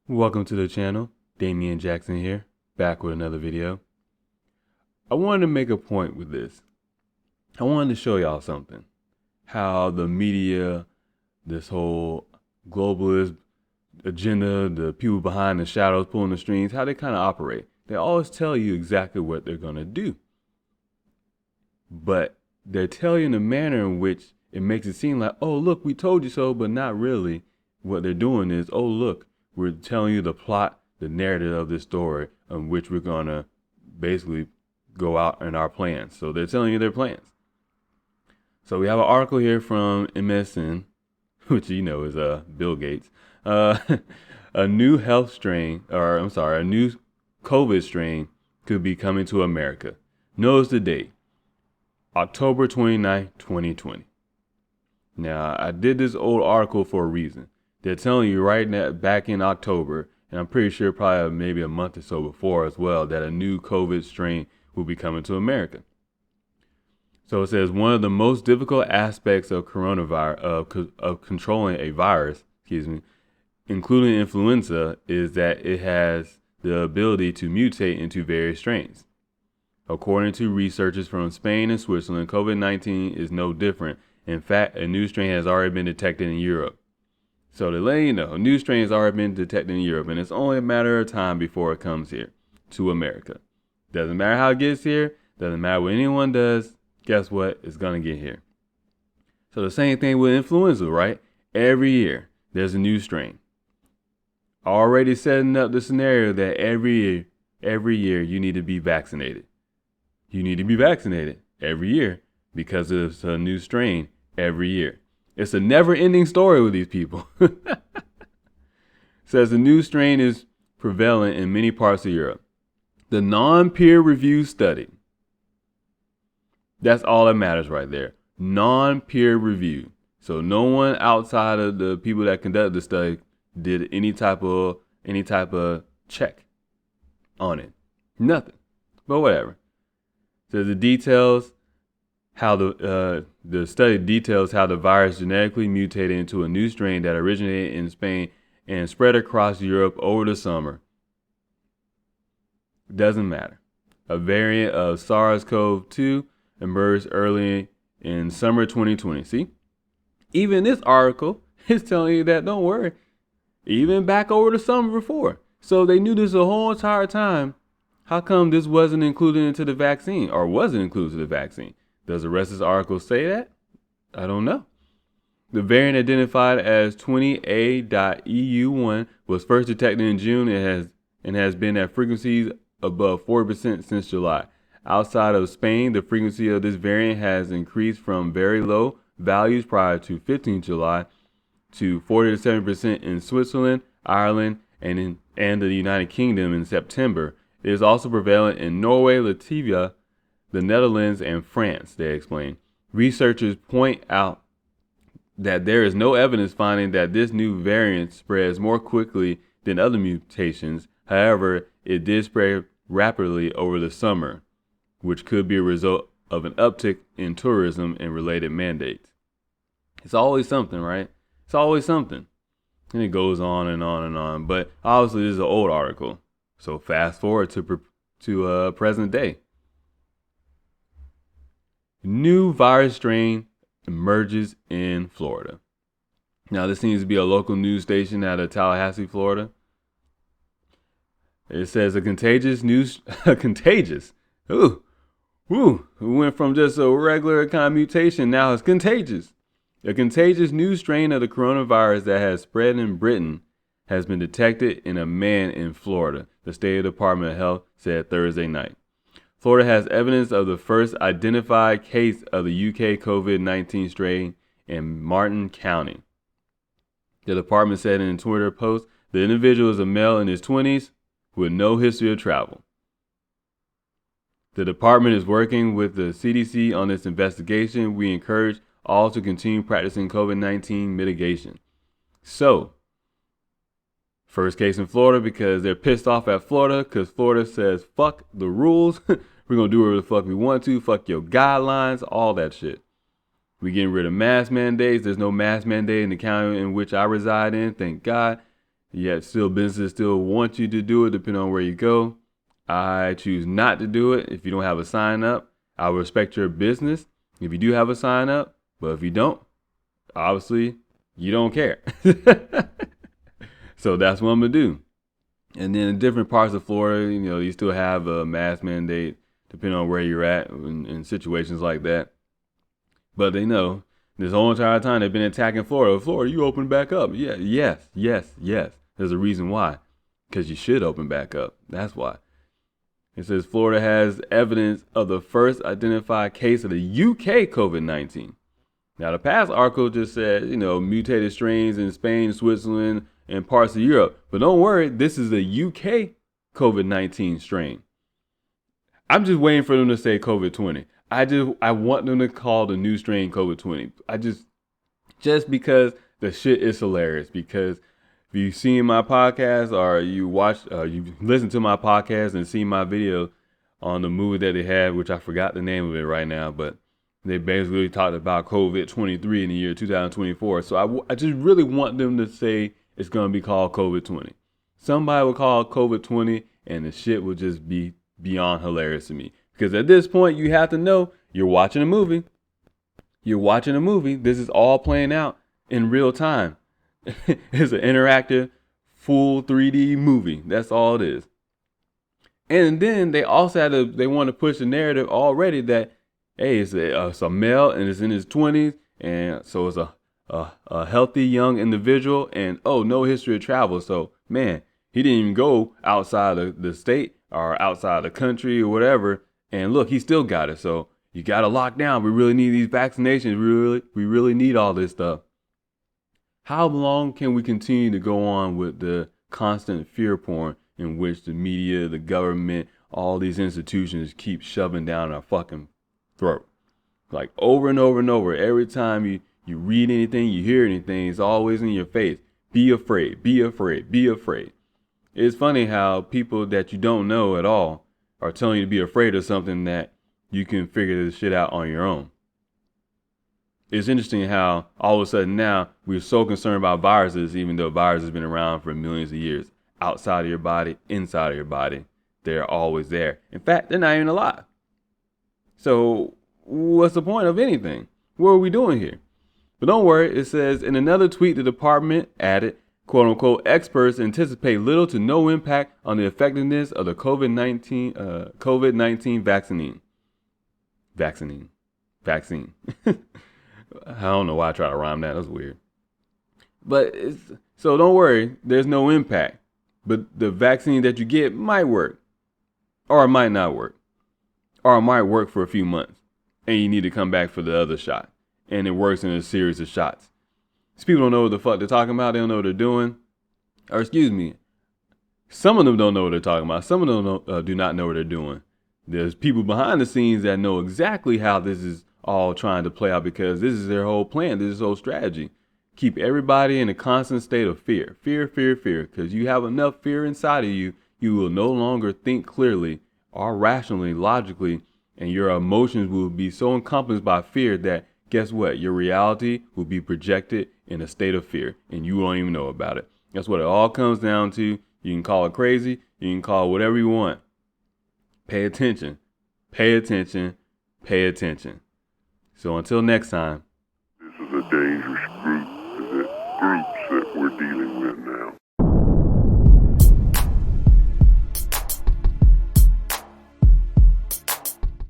Welcome to the channel. Damian Jackson here, back with another video. I wanted to make a point with this. I wanted to show y'all something. How the media, this whole globalist agenda, the people behind the shadows pulling the strings, how they kind of operate. They always tell you exactly what they're going to do. But they tell you in a manner in which it makes it seem like, oh, look, we told you so, but not really. What they're doing is, oh, look, we're telling you the plot, the narrative of this story on which we're going to basically go out in our plans. So they're telling you their plans. So we have an article here from MSN, which you know is Bill Gates. A new health strain, a new COVID strain could be coming to America. Notice the date, October 29, 2020. Now, I did this old article for a reason. They're telling you right now, back in October, and I'm pretty sure probably maybe a month or so before as well, that a new COVID strain will be coming to America. So it says one of the most difficult aspects of coronavirus, of controlling a virus, including influenza, is that it has the ability to mutate into various strains. According to researchers from Spain and Switzerland, COVID-19 is no different. In fact, a new strain has already been detected in Europe. So to let you know, a new strain has already been detected in Europe, and it's only a matter of time before it comes here to America. Doesn't matter how it gets here, doesn't matter what anyone does, guess what? It's going to get here. So the same thing with influenza, right? Every year, there's a new strain. Already setting up the scenario that every year you need to be vaccinated. You need to be vaccinated every year because it's a new strain every year. It's a never-ending story with these people. Says the new strain is prevalent in many parts of Europe. The non-peer-reviewed study. That's all that matters right there. Non-peer-reviewed. So no one outside of the people that conducted the study did any type of check on it. Nothing. But whatever. So the details. The study details how the virus genetically mutated into a new strain that originated in Spain and spread across Europe over the summer. Doesn't matter. A variant of SARS-CoV-2 emerged early in summer 2020. See? Even this article is telling you that, don't worry, even back over the summer before. So they knew this the whole entire time. How come this wasn't included into the vaccine, or wasn't included in the vaccine? Does the rest of this article say that? I don't know. The variant identified as 20A.EU1 was first detected in June and has been at frequencies above 40% since July. Outside of Spain, the frequency of this variant has increased from very low values prior to 15 July to 40 to 7% in Switzerland, Ireland, and the United Kingdom in September. It is also prevalent in Norway, Latvia, the Netherlands, and France, they explain. Researchers point out that there is no evidence finding that this new variant spreads more quickly than other mutations. However, it did spread rapidly over the summer, which could be a result of an uptick in tourism and related mandates. It's always something, right? It's always something. And it goes on and on and on. But obviously, this is an old article. So fast forward to present day. New virus strain emerges in Florida. Now, this seems to be a local news station out of Tallahassee, Florida. It says a contagious. Ooh, woo! It went from just a regular kind of mutation. Now it's contagious. A contagious new strain of the coronavirus that has spread in Britain has been detected in a man in Florida, the State Department of Health said Thursday night. Florida has evidence of the first identified case of the UK COVID-19 strain in Martin County. The department said in a Twitter post, the individual is a male in his 20s with no history of travel. The department is working with the CDC on this investigation. We encourage all to continue practicing COVID-19 mitigation. So, first case in Florida because they're pissed off at Florida because Florida says, fuck the rules. We're going to do whatever the fuck we want to. Fuck your guidelines, all that shit. We're getting rid of mask mandates. There's no mask mandate in the county in which I reside in, thank God. Yet still businesses still want you to do it depending on where you go. I choose not to do it if you don't have a sign up. I will respect your business if you do have a sign up, but if you don't, obviously you don't care. So that's what I'm gonna do. And then in different parts of Florida, you still have a mask mandate depending on where you're at in situations like that. But they know this whole entire time they've been attacking Florida. Florida, you open back up. Yeah, yes. There's a reason why. Because you should open back up. That's why. It says Florida has evidence of the first identified case of the UK COVID-19. Now, the past article just said, mutated strains in Spain, Switzerland, and parts of Europe. But don't worry, this is a UK COVID-19 strain. I'm just waiting for them to say COVID-20. I want them to call the new strain COVID-20. Just because the shit is hilarious. Because if you've seen my podcast or you listened to my podcast and seen my video on the movie that they had, which I forgot the name of it right now, but they basically talked about COVID-23 in the year 2024. So I just really want them to say it's going to be called COVID-20. Somebody will call it COVID-20 and the shit will just be beyond hilarious to me. Because at this point, you have to know you're watching a movie. You're watching a movie. This is all playing out in real time. It's an interactive, full 3D movie. That's all it is. And then they also they want to push the narrative already that, hey, it's a male and it's in his 20s. And so it's a healthy young individual and, no history of travel. So, man, he didn't even go outside of the state or outside the country or whatever. And look, he still got it. So you got to lock down. We really need these vaccinations. We really need all this stuff. How long can we continue to go on with the constant fear porn in which the media, the government, all these institutions keep shoving down our fucking throat? Like over and over and over. Every time you read anything, you hear anything, it's always in your face. Be afraid, be afraid, be afraid. It's funny how people that you don't know at all are telling you to be afraid of something that you can figure this shit out on your own. It's interesting how all of a sudden now we're so concerned about viruses, even though viruses have been around for millions of years. Outside of your body, inside of your body, they're always there. In fact, they're not even alive. So what's the point of anything? What are we doing here? But don't worry, it says in another tweet, the department added, quote unquote, experts anticipate little to no impact on the effectiveness of the COVID-19 vaccine. I don't know why I try to rhyme that. That's weird. But so don't worry, there's no impact. But the vaccine that you get might work. Or it might not work. Or it might work for a few months. And you need to come back for the other shot. And it works in a series of shots. These people don't know what the fuck they're talking about. They don't know what they're doing. Or excuse me. Some of them don't know what they're talking about. Some of them do not know what they're doing. There's people behind the scenes that know exactly how this is all trying to play out because this is their whole plan. This is their whole strategy. Keep everybody in a constant state of fear. Fear. Because you have enough fear inside of you, you will no longer think clearly or rationally, logically, and your emotions will be so encompassed by fear that guess what? Your reality will be projected in a state of fear and you won't even know about it. That's what it all comes down to. You can call it crazy. You can call it whatever you want. Pay attention. Pay attention. Pay attention. So until next time. This is a dangerous group.